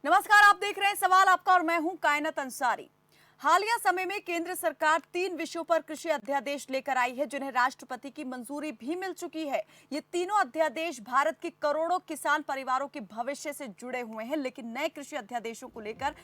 नमस्कार, आप देख रहे हैं सवाल आपका और मैं हूं कायनात अंसारी। हालिया समय में केंद्र सरकार 3 विषयों पर कृषि अध्यादेश लेकर आई है, जिन्हें राष्ट्रपति की मंजूरी भी मिल चुकी है। ये तीनों अध्यादेश भारत के करोड़ों किसान परिवारों के भविष्य से जुड़े हुए हैं, लेकिन नए कृषि अध्यादेशों को लेकर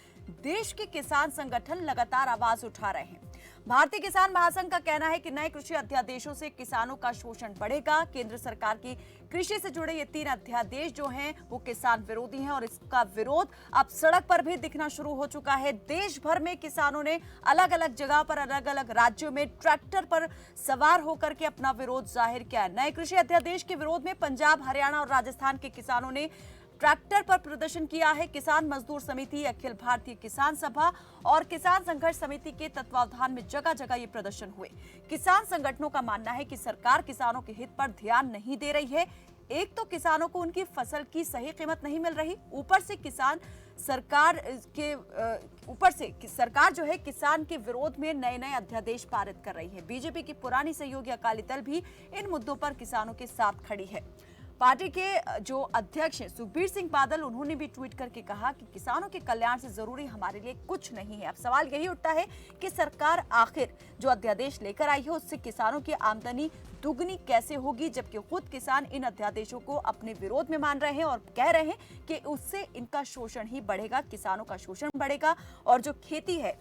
देश के किसान संगठन लगातार आवाज उठा रहे हैं। भारतीय किसान महासंघ का कहना है कि नए कृषि अध्यादेशों से किसानों का शोषण बढ़ेगा। केंद्र सरकार की कृषि से जुड़े ये 3 अध्यादेश जो हैं वो किसान विरोधी हैं और इसका विरोध अब सड़क पर भी दिखना शुरू हो चुका है। देश भर में किसानों ने अलग अलग जगह पर, अलग अलग राज्यों में ट्रैक्टर पर सवार होकर के अपना विरोध जाहिर किया है। नए कृषि अध्यादेश के विरोध में पंजाब, हरियाणा और राजस्थान के किसानों ने ट्रैक्टर पर प्रदर्शन किया है। किसान मजदूर समिति, अखिल भारतीय किसान सभा और किसान संघर्ष समिति के तत्वावधान में जगह जगह ये प्रदर्शन हुए। किसान संगठनों का मानना है कि सरकार किसानों के हित पर ध्यान नहीं दे रही है। एक तो किसानों को उनकी फसल की सही कीमत नहीं मिल रही, ऊपर से सरकार जो है किसान के विरोध में नए नए अध्यादेश पारित कर रही है। बीजेपी की पुरानी सहयोगी अकाली दल भी इन मुद्दों पर किसानों के साथ खड़ी है। पार्टी के जो अध्यक्ष हैं सुखबीर सिंह बादल, उन्होंने भी ट्वीट करके कहा कि किसानों के कल्याण से जरूरी हमारे लिए कुछ नहीं है। अब सवाल यही उठता है कि सरकार आखिर जो अध्यादेश लेकर आई है उससे किसानों की आमदनी दुगनी कैसे होगी, जबकि खुद किसान इन अध्यादेशों को अपने विरोध में मान रहे हैं और कह रहे हैं कि उससे इनका शोषण ही बढ़ेगा, किसानों का शोषण बढ़ेगा और जो खेती है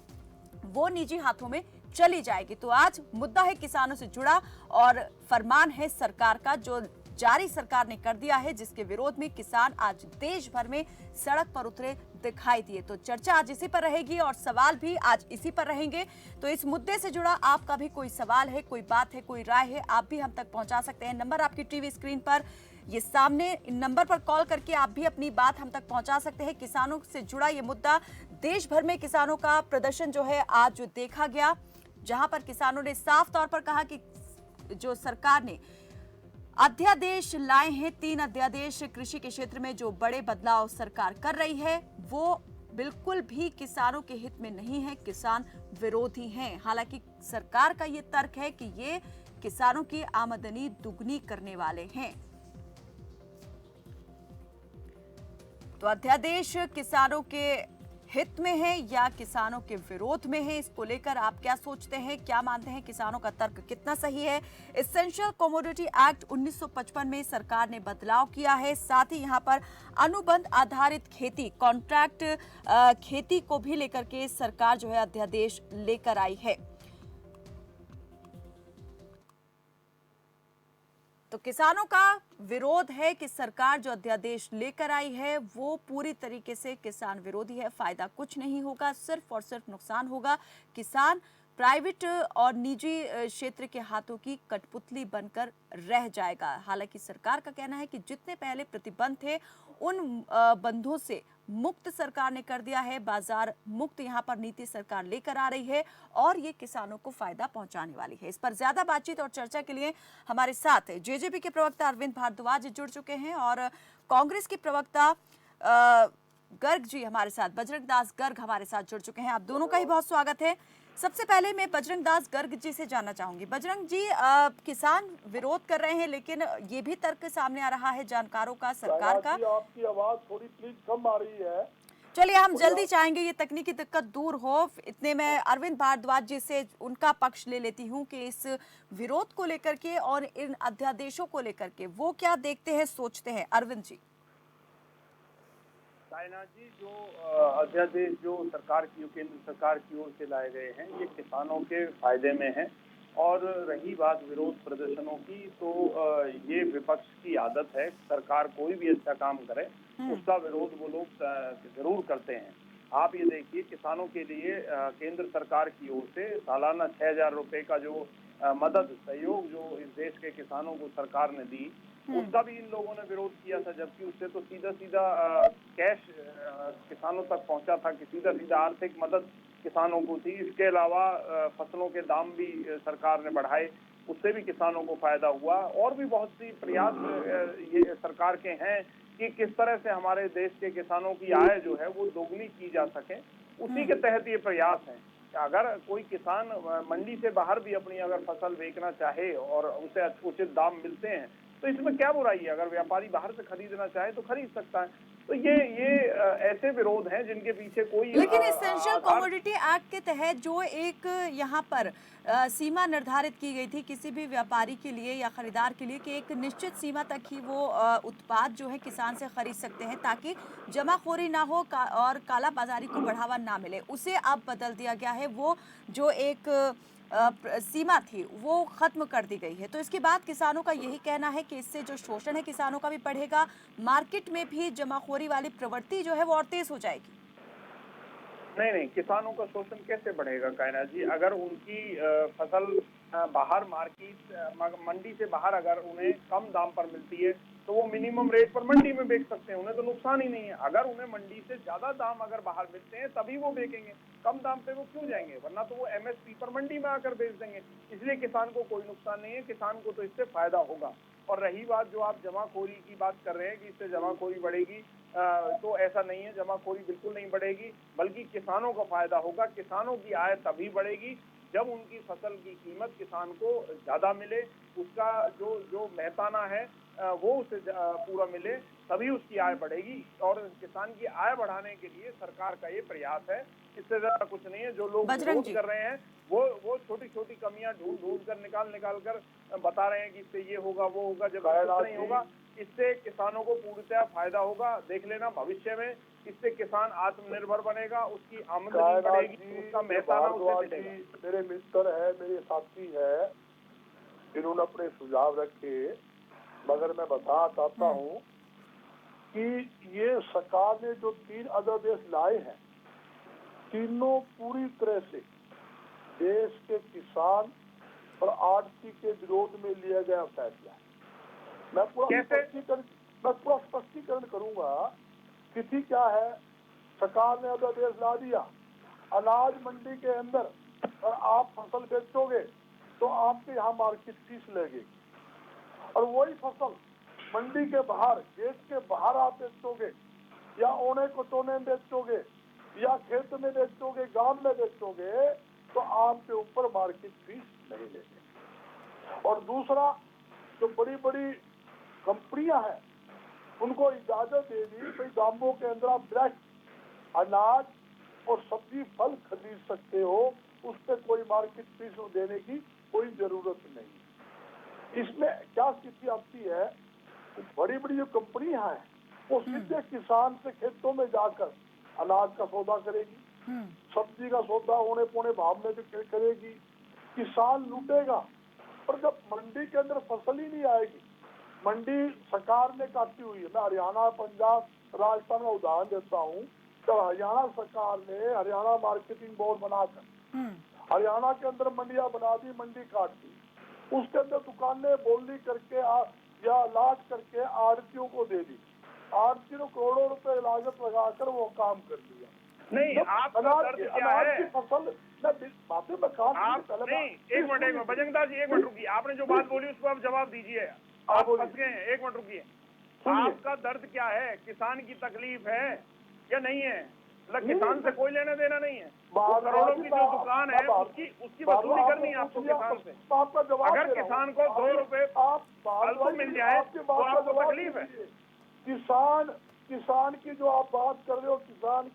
वो निजी हाथों में चली जाएगी। तो आज मुद्दा है किसानों से जुड़ा और फरमान है सरकार का जो जारी सरकार ने कर दिया है, जिसके विरोध में किसान आज देश भर में सड़क पर उतरे दिखाई दिए। तो चर्चा आज इसी पर रहेगी और सवाल भी आज इसी पर रहेंगे। तो इस मुद्दे से जुड़ा आपका भी कोई सवाल है, कोई बात है, कोई राय है, आप भी हम तक पहुंचा सकते हैं। नंबर आपकी टीवी स्क्रीन पर ये सामने, इन नंबर पर कॉल करके आप भी अपनी बात हम तक पहुंचा सकते हैं। किसानों से जुड़ा ये मुद्दा, देश भर में किसानों का प्रदर्शन जो है आज जो देखा गया, जहां पर किसानों ने साफ तौर पर कहा कि जो सरकार ने अध्यादेश लाए हैं, 3 अध्यादेश कृषि के क्षेत्र में जो बड़े बदलाव सरकार कर रही है वो बिल्कुल भी किसानों के हित में नहीं है, किसान विरोधी हैं। हालांकि सरकार का ये तर्क है कि ये किसानों की आमदनी दुगनी करने वाले हैं। तो अध्यादेश किसानों के हित में है या किसानों के विरोध में है, इसको लेकर आप क्या सोचते हैं, क्या मानते हैं, किसानों का तर्क कितना सही है? एसेंशियल कमोडिटी एक्ट 1955 में सरकार ने बदलाव किया है। साथ ही यहां पर अनुबंध आधारित खेती, कॉन्ट्रैक्ट खेती को भी लेकर के सरकार जो है अध्यादेश लेकर आई है। तो किसानों का विरोध है कि सरकार जो अध्यादेश लेकर आई है वो पूरी तरीके से किसान विरोधी है। फायदा कुछ नहीं होगा, सिर्फ और सिर्फ नुकसान होगा। किसान प्राइवेट और निजी क्षेत्र के हाथों की कठपुतली बनकर रह जाएगा। हालांकि सरकार का कहना है कि जितने पहले प्रतिबंध थे उन बंधों से मुक्त सरकार ने कर दिया है। बाजार मुक्त यहां पर नीति सरकार लेकर आ रही है और ये किसानों को फायदा पहुंचाने वाली है। इस पर ज्यादा बातचीत और चर्चा के लिए हमारे साथ जेजेपी के प्रवक्ता अरविंद भारद्वाज जुड़ चुके हैं और कांग्रेस की प्रवक्ता गर्ग जी हमारे साथ, बजरंग दास गर्ग हमारे साथ जुड़ चुके हैं। आप दोनों का ही बहुत स्वागत है। सबसे पहले मैं बजरंग दास गर्ग जी से जानना चाहूंगी। बजरंग जी, किसान विरोध कर रहे हैं, लेकिन ये भी तर्क सामने आ रहा है जानकारों का, सरकार का। आपकी आवाज थोड़ी प्लीज कम आ रही है। चलिए, हम जल्दी चाहेंगे ये तकनीकी दिक्कत दूर हो। इतने में अरविंद भारद्वाज जी से उनका पक्ष ले लेती हूँ कि इस विरोध को लेकर के और इन अध्यादेशों को लेकर के वो क्या देखते हैं, सोचते हैं। अरविंद जी। साइना जी, जो अध्यादेश जो सरकार की, केंद्र सरकार की ओर से लाए गए हैं, ये किसानों के फायदे में है। और रही बात विरोध प्रदर्शनों की, तो ये विपक्ष की आदत है, सरकार कोई भी अच्छा काम करे उसका विरोध वो लोग जरूर करते हैं। आप ये देखिए, किसानों के लिए केंद्र सरकार की ओर से सालाना 6,000 रुपए का जो मदद, सहयोग जो इस देश के किसानों को सरकार ने दी, उसका भी इन लोगों ने विरोध किया था। जबकि उससे तो सीधा सीधा कैश किसानों तक पहुंचा था कि सीधा सीधा आर्थिक मदद किसानों को थी। इसके अलावा फसलों के दाम भी सरकार ने बढ़ाए, उससे भी किसानों को फायदा हुआ। और भी बहुत सी प्रयास ये सरकार के हैं कि किस तरह से हमारे देश के किसानों की आय जो है वो दोगुनी की जा सके, उसी के तहत ये प्रयास है। अगर कोई किसान मंडी से बाहर भी अपनी अगर फसल बेचना चाहे और उसे उचित दाम मिलते हैं तो इसमें क्या बुराई है। अगर व्यापारी बाहर से खरीदना चाहे तो खरीद सकता है। तो ये ऐसे विरोध हैं जिनके पीछे कोई लेकिन इसेंशियल आधार। कमोडिटी एक्ट के तहत जो एक यहाँ पर सीमा निर्धारित की गई थी किसी भी व्यापारी के लिए या खरीदार के लिए कि एक निश्चित सीमा तक ही वो उत्पाद जो है किसान से खरीद सकते हैं ताकि जमाखोरी ना हो और काला बाजारी को बढ़ावा ना मिले, उसे अब बदल दिया गया है। वो जो एक सीमा थी वो खत्म कर दी गई है। तो इसके बाद किसानों का यही कहना है कि इससे जो शोषण है किसानों का भी बढ़ेगा, मार्केट में भी जमाखोरी वाली प्रवृत्ति जो है वो और तेज हो जाएगी। नहीं, किसानों का शोषण कैसे बढ़ेगा कायनात जी? अगर उनकी फसल बाहर मार्केट मंडी से बाहर अगर उन्हें कम दाम पर मिलती है तो वो मिनिमम रेट पर मंडी में बेच सकते हैं, उन्हें तो नुकसान ही नहीं है। अगर उन्हें मंडी से ज्यादा दाम अगर बाहर मिलते हैं तभी वो बेचेंगे, कम दाम पे वो क्यों जाएंगे? वरना तो वो एमएसपी पर मंडी में आकर बेच देंगे। इसलिए किसान को कोई नुकसान नहीं है, किसान को तो इससे फायदा होगा। और रही बात जो आप जमाखोरी की बात कर रहे हैं कि इससे जमाखोरी बढ़ेगी, तो ऐसा नहीं है, जमाखोरी बिल्कुल नहीं बढ़ेगी, बल्कि किसानों का फायदा होगा। किसानों की आय तभी बढ़ेगी जब उनकी फसल की कीमत किसान को ज्यादा मिले, उसका जो मेहताना है वो उसे पूरा मिले, तभी उसकी आय बढ़ेगी। और किसान की आय बढ़ाने के लिए सरकार का ये प्रयास है, इससे ज्यादा कुछ नहीं है। जो लोग विरोध कर रहे हैं वो छोटी छोटी कमियां ढूंढ कर निकाल कर बता रहे हैं कि इससे ये होगा वो होगा, जब ऐसा नहीं होगा। इससे किसानों को पूर्णतः फायदा होगा। देख लेना भविष्य में इससे किसान आत्मनिर्भर बनेगा, उसकी आमदनी बढ़ेगी, उसका मेहताना उसे मिलेगा। मेरे मित्र है, मेरे साथी है, इन्होंने अपने सुझाव रखे, मगर मैं बताना चाहता हूँ कि ये सरकार ने जो 3 अध्यादेश लाए हैं, तीनों पूरी तरह से देश के किसान और आड़ती के विरोध में लिया गया फैसला है। मैं पूरा स्पष्टीकरण करूंगा। स्थिति क्या है? सरकार ने अध्यादेश ला दिया, अनाज मंडी के अंदर और आप फसल बेचोगे तो आपके यहाँ मार्केट फीस लगेगी, और वही फसल मंडी के बाहर, गेट के बाहर आप बेचोगे या ओने कोटोने में बेचोगे या खेत में बेचोगे, गांव में बेचोगे, तो आपके ऊपर मार्केट फीस नहीं लेंगे। और दूसरा, जो बड़ी बड़ी कंपनियां हैं उनको इजाजत दे दी भाई गांवों के अंदर आप डायरेक्ट अनाज और सब्जी फल खरीद सकते हो, उस पर कोई मार्केट फीस देने की कोई जरूरत नहीं। इसमें क्या स्थिति आती है, बड़ी बड़ी जो कंपनियां हैं वो सीधे किसान से खेतों में जाकर अनाज का सौदा करेगी, सब्जी का सौदा औने पौने भाव में करेगी, किसान लूटेगा। और जब मंडी के अंदर फसल ही नहीं आएगी, मंडी सरकार ने काटी हुई है। मैं हरियाणा, पंजाब, राजस्थान का उदाहरण देता हूँ। जब हरियाणा सरकार ने हरियाणा मार्केटिंग बोर्ड बनाकर हरियाणा के अंदर मंडियां बना दी, मंडी काट दी, उसके अंदर दुकानें बोली करके या लाट करके आड़तियों को दे दी, आड़ती ने करोड़ों रुपए लागत लगाकर वो काम कर दिया। नहीं, आप अनाज की फसल बातें में काम नहीं, एक मिनट बजरंग दास जी, एक मिनट रुकिए। आपने जो बात बोली उसको आप जवाब दीजिए। आप फंस गए हैं, एक मिनट रुकिए। आपका दर्द क्या है? किसान की तकलीफ है या नहीं है? मतलब किसान से कोई लेना देना नहीं है। करोड़ों की जो दुकान है उसकी वसूली करनी है आपको किसान से। अगर किसान को 2 रुपए फालतू मिल जाए तो आपको तकलीफ है। किसान की जो आप बात कर रहे हो, किसान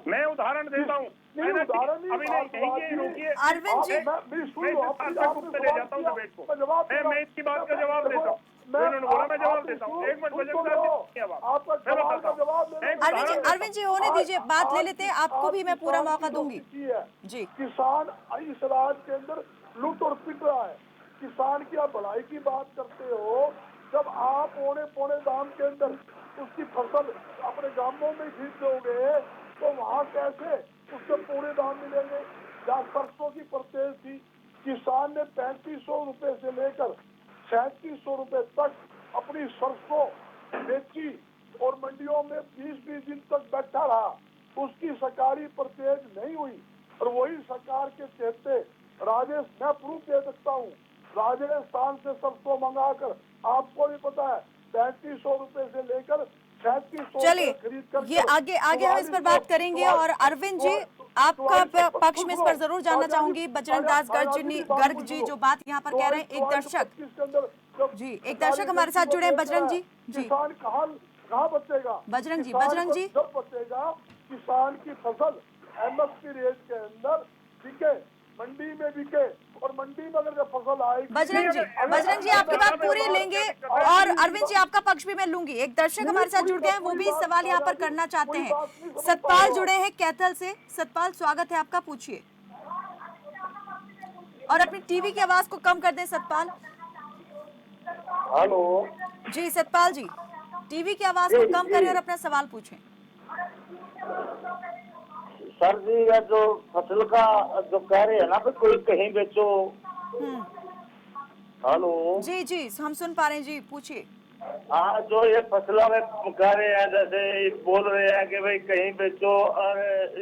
मैं उदाहरण देता हूँ। अभी नहीं रुकिए अरविंद जी, ले जाता हूँ डिबेट को। मैं इसकी बात का जवाब देता हूँ। उन्होंने बोला मैं जवाब देता हूँ। एक मिनट अरविंद जी होने दीजिए, बात ले लेते हैं, आपको भी मैं पूरा मौका दूंगी जी। किसान इस राज्य के अंदर लूट और पिट रहा है। किसान की आप भलाई की बात करते हो, जब आप औने पौने दाम के अंदर उसकी फसल अपने गांवों में खरीद दोगे तो वहाँ कैसे उसके पूरे दाम मिलेंगे? जहाँ सरसों की परचेज थी, किसान ने 3500 रुपए से लेकर 3700 रुपए तक अपनी सरसों बेची और मंडियों में 20-20 दिन तक बैठा रहा, उसकी सरकारी परचेज नहीं हुई। और वही सरकार के कहते मैं प्रूफ दे सकता हूँ, राजस्थान से सरसों मंगाकर, आपको भी पता है 3500 रुपए से लेकर 3700 चलिए खरीद कर ये आगे हम इस पर बात करेंगे। और अरविंद जी, आपका पक्ष में इस पर जरूर जानना चाहूंगी। बजरंग दास गर्ग जी जो बात यहाँ पर कह रहे हैं, एक दर्शक हमारे साथ जुड़े हैं। बजरंग जी किसान कहाँ कहाँ बचेगा बजरंग जी, किसान बजरंग को जी। जब बचेगा किसान की फसल MSP रेट के अंदर बिके, मंडी में बिके, और मंडी में अगर जब फसल आएगी। बजरंग जी आपकी बात पूरी लेंगे और अरविंद जी आपका पक्ष भी मैं लूंगी। एक दर्शक हमारे साथ जुड़ गए हैं, वो भी सवाल यहाँ पर करना चाहते हैं। सतपाल जुड़े हैं कैथल से। सतपाल स्वागत है आपका, पूछिए। और अपनी टीवी की आवाज को कम कर दें सतपाल। हेलो जी सतपाल जी, टीवी की आवाज को कम करें और अपना सवाल पूछें। सर जी, ये जो फसल का जो कह रहे हैं ना कि कोई कहीं बेचो। हेलो जी जी हम सुन पा रहे हैं जी, पूछिए। हाँ, जो ये फसलों में कह रहे हैं, जैसे बोल रहे हैं कि भाई कहीं बेचो और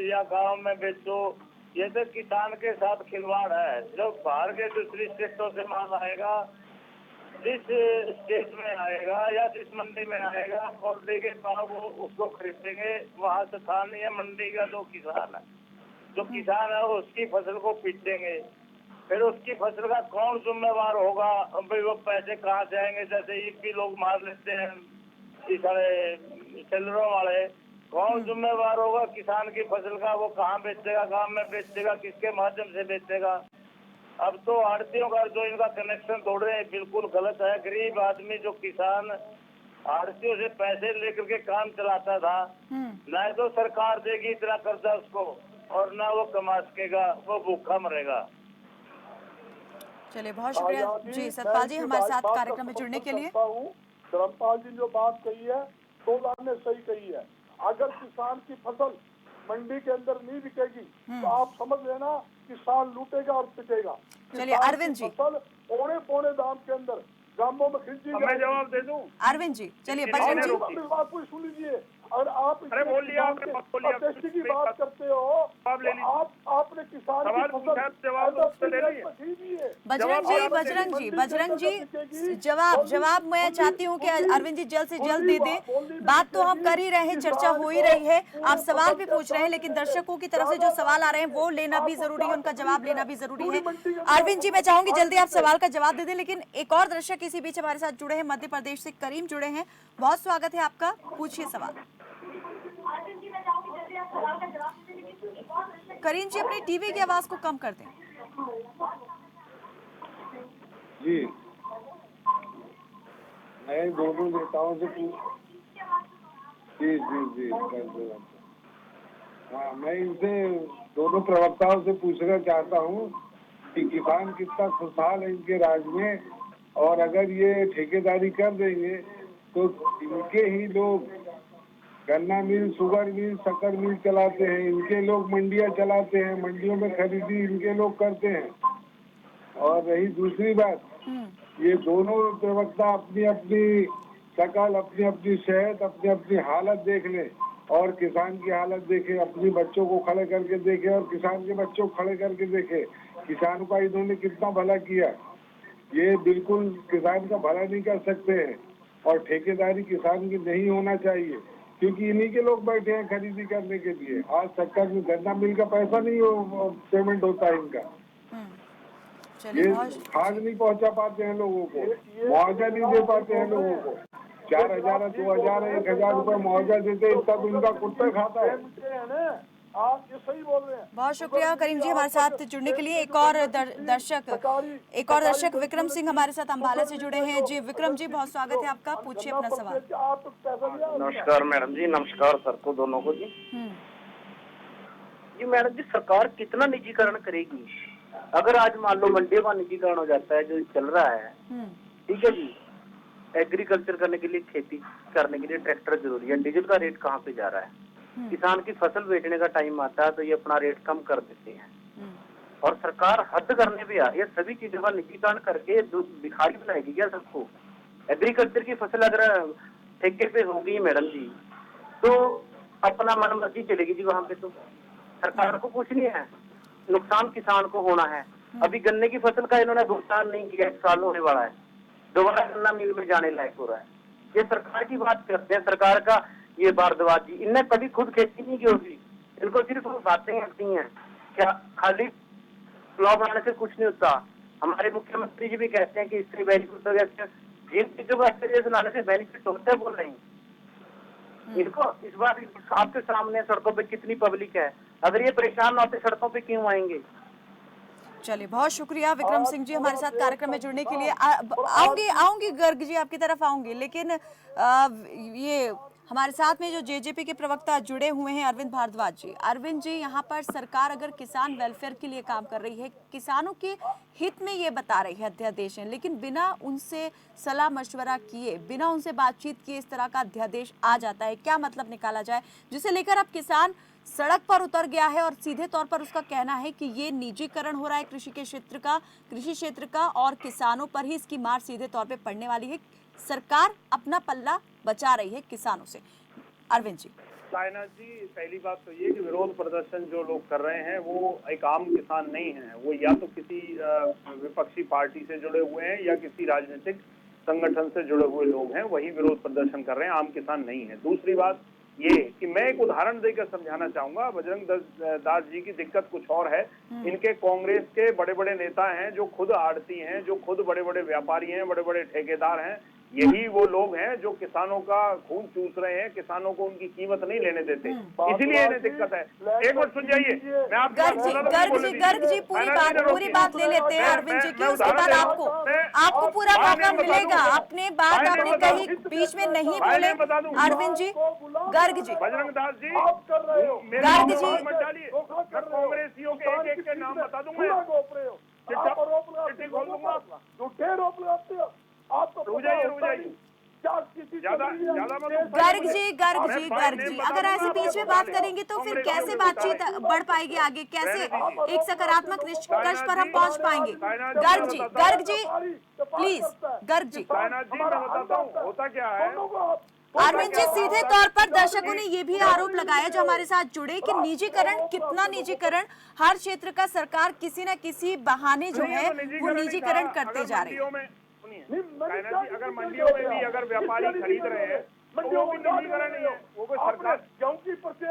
या गांव में बेचो, ये तो किसान के साथ खिलवाड़ है। जो बाहर के दूसरी स्टेटों से माल आएगा, जिस स्टेट में आएगा या जिस मंडी में आएगा, क्वालिटी के भाव वो उसको खरीदेंगे। वहाँ स्थानीय मंडी का जो किसान है वो उसकी फसल को पीटेंगे। फिर उसकी फसल का कौन जिम्मेवार होगा? भाई वो पैसे कहाँ से आएंगे? जैसे भी लोग मार लेते हैं इस सारे सेलरों वाले, कौन जिम्मेवार होगा किसान की फसल का? वो कहाँ बेचेगा, गांव में बेचेगा, किसके माध्यम से बेचेगा? अब तो आड़तियों का जो इनका कनेक्शन तोड़ रहे हैं बिल्कुल गलत है। गरीब आदमी जो किसान आड़तियों से पैसे लेकर के काम चलाता था, न तो सरकार देगी इतना कर्जा उसको, और ना वो कमा सकेगा, वो भूखा मरेगा। चलिए बहुत शुक्रिया जी सतपाल जी हमारे साथ कार्यक्रम में जुड़ने के लिए। धर्मपाल जी जो बात कही है 2 लाख ने सही कही है। अगर किसान की फसल मंडी के अंदर नहीं बिकेगी तो आप समझ लेना किसान लूटेगा और पिटेगा। चलिए अरविंद जी, फसल पौने दाम के अंदर गांवों में खरीदी जाएगी। मैं जवाब दे दूं अरविंद जी, चलिए बजरंग जी। बात पूरी सुन लीजिए। अगर आप अरे बोल लिया आपने, मत बोलिए। टेस्टी की बात करते हो तो आपने किसान की बजरंग जी जवाब मैं चाहती हूँ कि अरविंद जी जल्द से जल्द दे दें। बात तो हम कर ही रहे हैं, चर्चा हो ही रही है, आप सवाल भी पूछ रहे हैं, लेकिन दर्शकों की तरफ से जो सवाल आ रहे हैं वो लेना भी जरूरी है, उनका जवाब लेना भी जरूरी है। अरविंद जी मैं चाहूंगी जल्दी आप सवाल का जवाब दे दें, लेकिन एक और दर्शक इसी बीच हमारे साथ जुड़े हैं, मध्य प्रदेश से करीम जुड़े हैं। बहुत स्वागत है आपका, पूछिए सवाल। करीम जी अपनी टीवी की आवाज को कम कर दें। जी मैं दोनों नेताओं से जी हाँ, मैं इनसे दोनों प्रवक्ताओं से पूछना चाहता हूँ कि किसान कितना खुशहाल है इनके राज में, और अगर ये ठेकेदारी कर देंगे तो इनके ही लोग गन्ना मिल, शुगर मिल, शक्कर मिल चलाते हैं, इनके लोग मंडियां चलाते हैं, मंडियों में खरीदी इनके लोग करते हैं। और रही दूसरी बात, ये दोनों प्रवक्ता अपनी अपनी शक्ल, अपनी अपनी सेहत, अपनी अपनी हालत देख ले और किसान की हालत देखे, अपने बच्चों को खड़े करके देखे और किसान के बच्चों को खड़े करके देखे। किसान का इन्होंने कितना भला किया। ये बिल्कुल किसान का भला नहीं कर सकते हैं, और ठेकेदारी किसान की नहीं होना चाहिए, क्योंकि इन्हीं के लोग बैठे हैं खरीदी करने के लिए। आज शक्कर में गन्ना मिल का पैसा नहीं पेमेंट होता है इनका। ये खाद नहीं पहुंचा पाते हैं लोगों को, मुआवजा नहीं दे पाते हैं लोगों को। 4000, 2000, 1000 रुपए मुआवजा देते, इतना तो इनका कुत्ता खाता है। आप ये सही बोल रहे हैं। बहुत शुक्रिया करीम जी हमारे साथ जुड़ने के लिए। एक और दर्शक विक्रम सिंह हमारे साथ अम्बाला से जुड़े हैं। जी विक्रम जी बहुत स्वागत है आपका, पूछिए अपना सवाल। नमस्कार मैडम जी, नमस्कार सर को, दोनों को जी। जी मैडम जी, सरकार कितना निजीकरण करेगी? अगर आज मान लो मंडी का निजीकरण हो जाता है जो चल रहा है, ठीक है जी, एग्रीकल्चर करने के लिए, खेती करने के लिए ट्रैक्टर जरूरी है, डीजल का रेट कहाँ पे जा रहा है? किसान की फसल बेचने का टाइम आता है तो ये अपना रेट कम कर देते हैं, और सरकार हद करने पे आ रही है। सभी चीजों का निजीकरण करके भिखारी बनाएगी क्या सबको? एग्रीकल्चर की फसल अगर ठेके पे होगी मैडम जी तो अपना मन मर्जी चलेगी जी वहाँ पे, तो सरकार को कुछ नहीं है, नुकसान किसान को होना है। अभी गन्ने की फसल का इन्होंने भुगतान नहीं किया, 1 साल होने वाला है, दोबारा गन्ना मिल में जाने लायक हो रहा है। ये सरकार की बात करते हैं, सरकार का ये बारदवाजी, इनने कभी खुद खेती नहीं की होगी, इनको सिर्फ बातें आती हैं। क्या खाली लॉ बनाने से कुछ नहीं होता? हमारे मुख्यमंत्री जी भी कहते हैं कि इससे बेनिफिट हो गया, जिन चीजों को एक्सपीरियंस लाने से बेनिफिट होता है बोल रहे हैं। इनको इस बार आपके सामने सड़कों पे कितनी पब्लिक है, अगर ये परेशान ना होते सड़कों पे क्यों आएंगे। चलिए, बहुत शुक्रिया विक्रम सिंह जी हमारे साथ कार्यक्रम में जुड़ने के लिए। आऊंगी गर्ग जी आपकी तरफ आऊंगी, लेकिन ये हमारे साथ में जो जेजेपी के प्रवक्ता जुड़े हुए हैं अरविंद भारद्वाज जी। अरविंद जी, यहाँ पर सरकार अगर किसान वेलफेयर के लिए काम कर रही है, किसानों के हित में ये बता रही है अध्यादेश है, लेकिन बिना उनसे सलाह मशवरा किए, बिना उनसे बातचीत किए इस तरह का अध्यादेश आ जाता है, क्या मतलब निकाला जाए, जिसे लेकर अब किसान सड़क पर उतर गया है और सीधे तौर पर उसका कहना है कि ये निजीकरण हो रहा है कृषि क्षेत्र का और किसानों पर ही इसकी मार सीधे तौर पे पड़ने वाली है। सरकार अपना पल्ला बचा रही है किसानों से। अरविंद जी। साइना जी, पहली बात तो ये कि विरोध प्रदर्शन जो लोग कर रहे हैं वो एक आम किसान नहीं है, वो या तो किसी विपक्षी पार्टी से जुड़े हुए हैं या किसी राजनीतिक संगठन से जुड़े हुए लोग हैं, वही विरोध प्रदर्शन कर रहे हैं, आम किसान नहीं है। दूसरी बात ये कि मैं एक उदाहरण देकर समझाना चाहूंगा, बजरंग दास जी की दिक्कत कुछ और है। इनके कांग्रेस के बड़े बड़े नेता हैं जो खुद आड़ती हैं, जो खुद बड़े बड़े व्यापारी हैं, बड़े बड़े ठेकेदार हैं, यही वो लोग हैं जो किसानों का खून चूस रहे हैं, किसानों को उनकी कीमत नहीं लेने देते, इसीलिए इन्हें दिक्कत है। एक मिनट सुन जाइए, मैं आपको गर्ग जी पूरी बात ले लेते हैं अरविंद जी की, उसके बाद आपको पूरा मौका मिलेगा। अपने बात आपने कही, बीच में नहीं बोले अरविंद जी। गर्ग जी, बजरंग दास जी, गर्ग जी, कांग्रेसियों के एक नाम बता दूंगा, गर्ग जी अगर ऐसे बीच में बात करेंगे तो फिर कैसे बातचीत बढ़ पाएगी आगे, कैसे एक सकारात्मक निष्कर्ष पर हम पहुंच पाएंगे। गर्ग जी प्लीज, गर्ग जी। होता क्या है अरविंद जी, सीधे तौर पर दर्शकों ने ये भी आरोप लगाया जो हमारे साथ जुड़े कि निजीकरण, कितना निजीकरण, हर क्षेत्र का सरकार किसी न किसी बहाने जो है वो निजीकरण करते जा रही है। अगर मंडियों में भी अगर व्यापारी खरीद रहे हैं तो वो भी निजीकरण नहीं है, वो कोई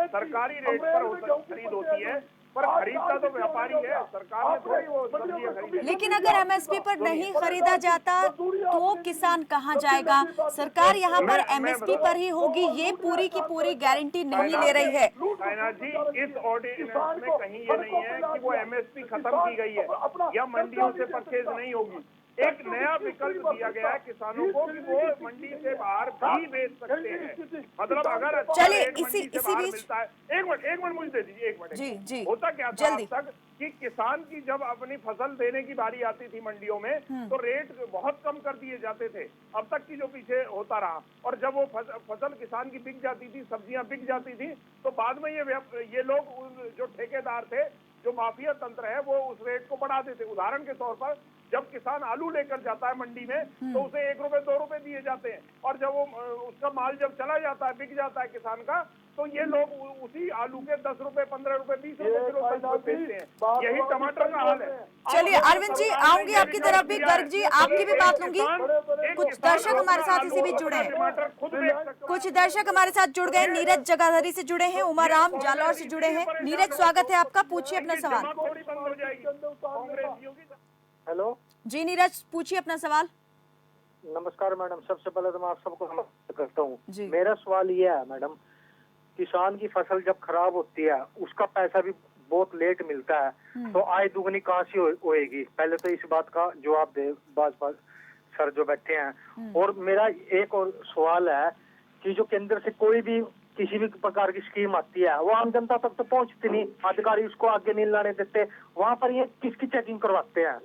सरकारी रेट पर खरीद होती है, पर खरीदता तो व्यापारी है, सरकार ने थोड़ी वो सब्जियां खरीदी। लेकिन अगर एमएसपी पर नहीं खरीदा जाता तो किसान कहाँ जाएगा? सरकार यहाँ पर एमएसपी पर ही होगी, ये पूरी की पूरी गारंटी नहीं ले रही है। साइना जी, इस ऑर्डिनेंस में कहीं ये नहीं है कि वो एमएसपी खत्म की गई है या मंडियों से परचेज नहीं होगी। एक नया विकल्प दिया गया है किसानों को कि वो मंडी से बाहर भी बेच सकते हैं। मतलब अगर चलिए इसी बीच एक मिनट मुझे दे दीजिए, एक मिनट। जी होता क्या था अब तक कि किसान की जब अपनी फसल देने की बारी आती थी मंडियों में तो रेट बहुत कम कर दिए जाते थे, अब तक की जो पीछे होता रहा। और जब वो फसल किसान की बिक जाती थी, सब्जियां बिक जाती थी, तो बाद में ये लोग जो ठेकेदार थे, जो माफिया तंत्र है, वो उस रेट को बढ़ा देते। उदाहरण के तौर पर जब किसान आलू लेकर जाता है मंडी में तो उसे 1 रुपए 2 रुपए दिए जाते हैं, और जब वो उसका माल जब चला जाता है, बिक जाता है किसान का, तो ये लोग उसी आलू के 10 रुपए 15 रुपए 20 रुपए किलो तक बेचते हैं। यही टमाटर का हाल है। चलिए अरविंद जी, आऊंगी आपकी तरफ भी। गर्ग जी, आपकी भी बात लूंगी। कुछ दर्शक हमारे साथ इसी बीच जुड़े हैं, कुछ दर्शक हमारे साथ जुड़ गए। नीरज जगाधरी से जुड़े हैं, उमर राम जालौर से जुड़े हैं। नीरज, स्वागत है आपका, पूछिए अपना सवाल। हेलो जी नीरज, पूछिए अपना सवाल। नमस्कार मैडम, सबसे पहले तो मैं आप सबको नमस्कार करता हूँ। मेरा सवाल ये है मैडम, किसान की फसल जब खराब होती है उसका पैसा भी बहुत लेट मिलता है, तो आय दुगनी कहाँ से होएगी? पहले तो इस बात का जवाब दे बाज सर जो बैठे हैं। और मेरा एक और सवाल है कि जो केंद्र से कोई भी किसी भी प्रकार की स्कीम आती है वो आम जनता तक तो पहुंचती नहीं, अधिकारी उसको आगे नहीं लाने देते, वहाँ पर ये किसकी चेकिंग करवाते हैं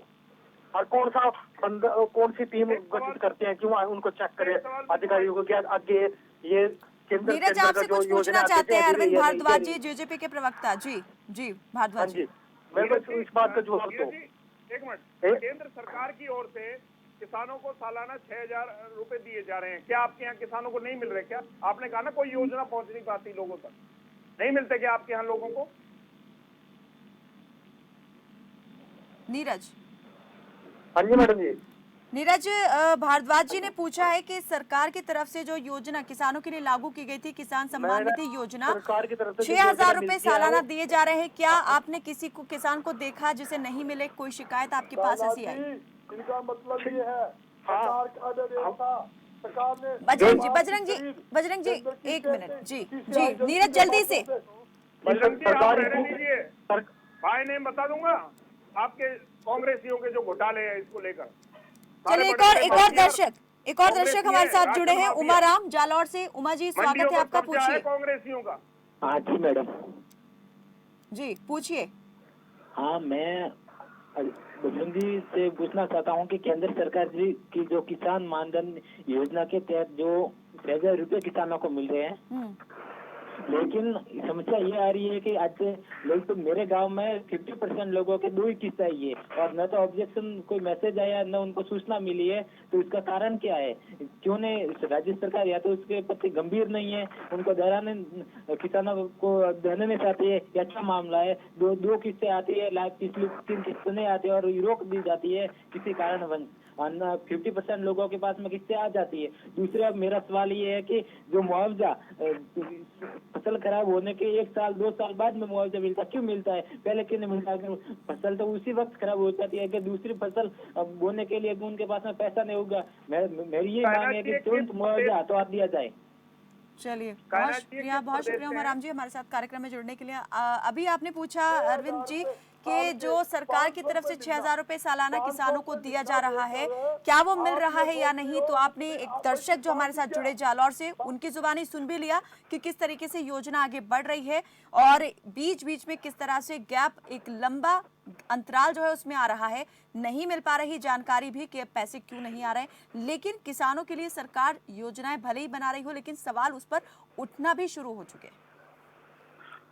और कौन सी टीम गठित करते हैं कि वहाँ उनको चेक करे अधिकारियों को? क्या आगे ये नीरज आपसे कुछ पूछना चाहते हैं अरविंद भारद्वाज जी, जेजेपी के प्रवक्ता। जी भारद्वाज जी, मेरे को इस बात का जवाब दो। एक मिनट, केंद्र सरकार की ओर से किसानों को सालाना 6,000 रुपए दिए जा रहे हैं, क्या आपके यहाँ किसानों को नहीं मिल रहे? क्या आपने कहा ना कोई योजना पहुंच नहीं पाती लोगों तक, नहीं मिलते क्या आपके यहाँ लोगों को? नीरज। हाँ जी मैडम जी। नीरज, भारद्वाज जी ने पूछा है कि सरकार की तरफ से जो योजना किसानों के लिए लागू की गई थी, किसान सम्मान निधि योजना, 6,000 रुपए सालाना दिए जा रहे हैं, क्या आपने किसी को किसान को देखा जिसे नहीं मिले? कोई शिकायत आपके पास ऐसी आई? इनका मतलब ये है सरकार का आदेश था सरकार ने बजरंग जी एक मिनट जी नीरज जल्दी से। बजरंग जी आप रहने दीजिए, भाई ने बता दूंगा आपके कांग्रेसियों के जो घोटाले हैं इसको लेकर। चलिए एक और दर्शक हमारे साथ जुड़े हैं, उमा राम जालौर से। उमा जी स्वागत है आपका, पूछिए। कांग्रेसियों का। हाँ जी मैडम जी पूछिए। हाँ, मैं बजरंग जी से पूछना चाहता हूँ कि केंद्र सरकार जी की जो किसान मानधन योजना के तहत जो 6,000 रुपए किसानों को मिल रहे हैं, लेकिन समस्या ये आ रही है कि आज लोग तो मेरे गांव में 50% लोगों के 2 ही किस्त आई है और न तो ऑब्जेक्शन कोई मैसेज आया न उनको सूचना मिली है। तो इसका कारण क्या है? क्यों नहीं राज्य सरकार या तो उसके प्रति गंभीर नहीं है, उनको डराने किसानों को देने नहीं चाहती है, या क्या मामला है? दो किस्तें आती है, पिछली 3 किस्तें नहीं आती है और रोक दी जाती है किसी कारण। 50% लोगों के पास में किस्तें आ जाती है। दूसरा मेरा सवाल ये है कि जो मुआवजा फसल खराब होने के 1 साल 2 साल बाद में मुआवजा मिलता, क्यों मिलता है? पहले क्यों नहीं मिलता? फसल तो उसी वक्त खराब हो जाती है कि दूसरी फसल बोने के लिए उनके पास में पैसा नहीं होगा। मेरी ये मांग है कि तुरंत मुआवजा तो दिया जाए। चलिए बहुत शुक्रिया उमा राम जी हमारे साथ कार्यक्रम में जुड़ने के लिए। अभी आपने पूछा अरविंद जी कि जो सरकार की तरफ से 6,000 रुपए सालाना किसानों को दिया जा रहा है, क्या वो मिल रहा है या नहीं? तो आपने एक दर्शक जो हमारे साथ जुड़े जालौर से, उनकी जुबानी सुन भी लिया कि किस तरीके से योजना आगे बढ़ रही है और बीच बीच में किस तरह से गैप, एक लंबा अंतराल जो है उसमें आ रहा है, नहीं मिल पा रही जानकारी भी कि पैसे क्यों नहीं आ रहे। लेकिन किसानों के लिए सरकार योजनाएं भले ही बना रही हो, लेकिन सवाल उस पर उठना भी शुरू हो चुके हैं।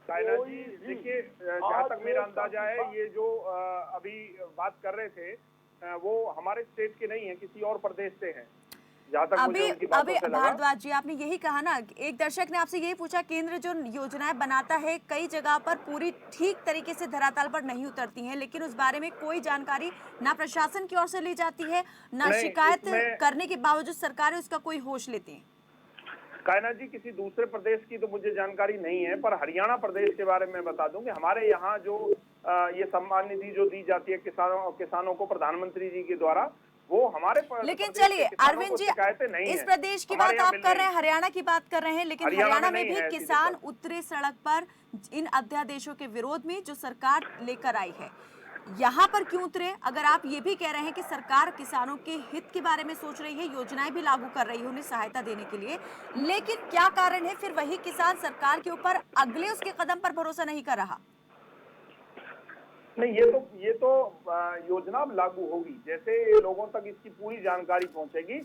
साइना जी देखिए, जहाँ तक मेरा अंदाजा है, ये जो अभी बात कर रहे थे वो हमारे स्टेट के नहीं है, किसी और प्रदेश से हैं। अभी भारद्वाज जी आपने यही कहा ना, एक दर्शक ने आपसे यही पूछा, केंद्र जो योजनाएं बनाता है कई जगह पर पूरी ठीक तरीके से धरातल पर नहीं उतरती हैं, लेकिन उस बारे में कोई जानकारी ना प्रशासन की ओर से ली जाती है, ना शिकायत करने के बावजूद सरकार उसका कोई होश लेती है। कायनात जी किसी दूसरे प्रदेश की तो मुझे जानकारी नहीं है, पर हरियाणा प्रदेश के बारे में बता दूं कि हमारे यहाँ जो ये सम्मान निधि जो दी जाती है किसानों को प्रधानमंत्री जी के द्वारा, वो हमारे लेकिन चलिए अरविंद जी, इस प्रदेश की बात आप कर रहे हैं, हरियाणा की बात कर रहे हैं, लेकिन हरियाणा में भी किसान उतरे सड़क पर इन अध्यादेशों के विरोध में जो सरकार लेकर आई है। यहाँ पर क्यों उतरे? अगर आप ये भी कह रहे हैं कि सरकार किसानों के हित के बारे में सोच रही है, योजनाएं भी लागू कर रही है उन्हें सहायता देने के लिए, लेकिन क्या कारण है फिर वही किसान सरकार के ऊपर अगले उसके कदम पर भरोसा नहीं कर रहा? नहीं, ये तो योजना लागू होगी, जैसे लोगों तक इसकी पूरी जानकारी पहुंचेगी,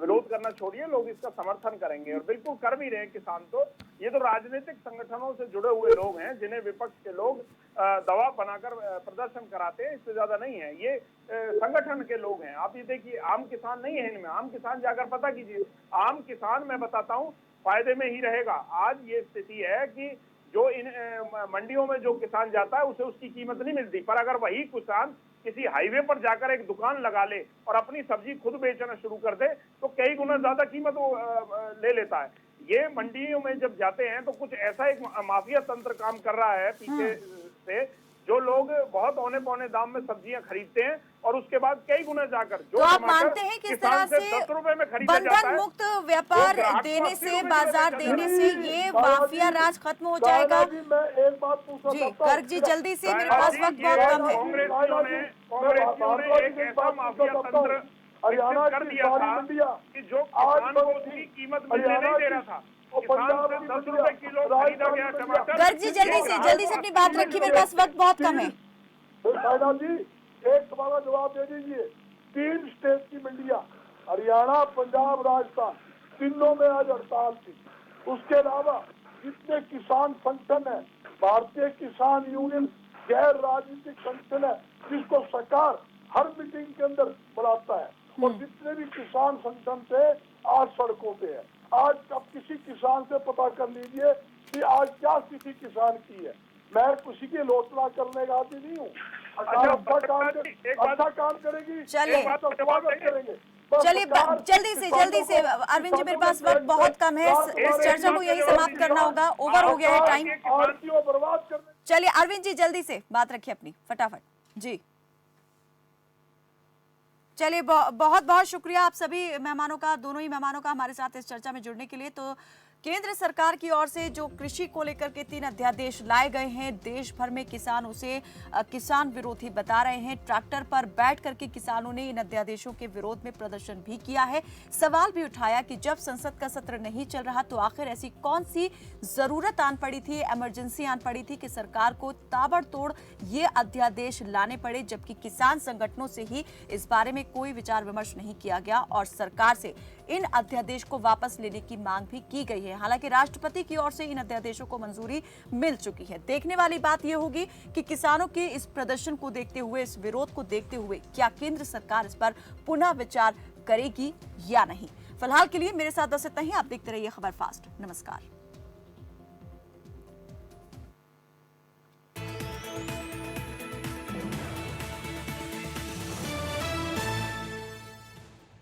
विरोध करना छोड़िए, लोग इसका समर्थन करेंगे और बिल्कुल कर भी रहे हैं किसान। तो ये तो राजनीतिक संगठनों से जुड़े हुए लोग हैं जिन्हें विपक्ष के लोग दबाव बनाकर प्रदर्शन कराते हैं, इससे ज्यादा नहीं है। ये संगठन के लोग हैं। आप ये देखिए, आम किसान नहीं है इनमें। आम किसान जाकर पता कीजिए, आम किसान मैं बताता हूँ फायदे में ही रहेगा। आज ये स्थिति है कि जो इन मंडियों में जो किसान जाता है उसे उसकी कीमत नहीं मिलती, पर अगर वही किसान किसी हाईवे पर जाकर एक दुकान लगा ले और अपनी सब्जी खुद बेचना शुरू कर दे तो कई गुना ज्यादा कीमत वो ले लेता है। ये मंडियों में जब जाते हैं तो कुछ ऐसा एक माफिया तंत्र काम कर रहा है पीछे से, जो लोग बहुत औने पौने दाम में सब्जियां खरीदते हैं और उसके बाद कई गुना जाकर जो तो आप मानते हैं किस तरह से 10 रुपए में खरीदा जाता है, बंधन मुक्त व्यापार देने से, बाजार देने से ये माफिया राज खत्म हो जाएगा? मैं एक बात पूछना जी गर्ग जी जल्दी से, मेरे पास वक्त बहुत कम है। कांग्रेसियों ने एक ऐसा माफिया तंत्र हरियाणा कर दिया था कि जो किसान को उसकी कीमत मिलने नहीं दे रहा था। गर्ग जी जल्दी से अपनी बात रखिए, मेरे पास वक्त बहुत कम है। जी एक सवाल का जवाब दे दीजिए। 3 स्टेट की मंडियां, हरियाणा, पंजाब, राजस्थान, तीनों में आज हड़ताल थी। उसके अलावा जितने किसान संगठन है, भारतीय किसान यूनियन गैर राजनीतिक संगठन है जिसको सरकार हर मीटिंग के अंदर बुलाता है, और जितने भी किसान संगठन थे आज सड़कों पे है। आज अब किसी किसान से पता कर लीजिए कि आज क्या स्थिति किसान की है। मैं किसी की आलोचना करने का आदमी नहीं हूँ। अच्छा काम करेगी, चलिए स्वागत करेंगे। चलिए जल्दी से अरविंद जी, मेरे पास वक्त बहुत कम है, इस चर्चा को यही समाप्त करना होगा, ओवर हो गया है टाइम। बर्बाद करने। चलिए अरविंद जी जल्दी से बात रखिए अपनी फटाफट। जी चलिए बहुत बहुत शुक्रिया आप सभी मेहमानों का, दोनों ही मेहमानों का हमारे साथ इस चर्चा में जुड़ने के लिए। तो केंद्र सरकार की ओर से जो कृषि को लेकर के 3 अध्यादेश लाए गए हैं, देश भर में किसान उसे किसान विरोधी बता रहे हैं। ट्रैक्टर पर बैठ करके किसानों ने इन अध्यादेशों के विरोध में प्रदर्शन भी किया है। सवाल भी उठाया कि जब संसद का सत्र नहीं चल रहा तो आखिर ऐसी कौन सी जरूरत आन पड़ी थी, इमरजेंसी आन पड़ी थी कि सरकार को ताबड़तोड़ ये अध्यादेश लाने पड़े, जबकि किसान संगठनों से ही इस बारे में कोई विचार विमर्श नहीं किया गया और सरकार से इन अध्यादेश को वापस लेने की मांग भी की गई है। हालांकि राष्ट्रपति की ओर से इन अध्यादेशों को मंजूरी मिल चुकी है। देखने वाली बात यह होगी कि किसानों के इस प्रदर्शन को देखते हुए, इस विरोध को देखते हुए क्या केंद्र सरकार इस पर पुनः विचार करेगी या नहीं। फिलहाल के लिए मेरे साथ बस इतना ही। आप देखते रहिए खबर फास्ट। नमस्कार।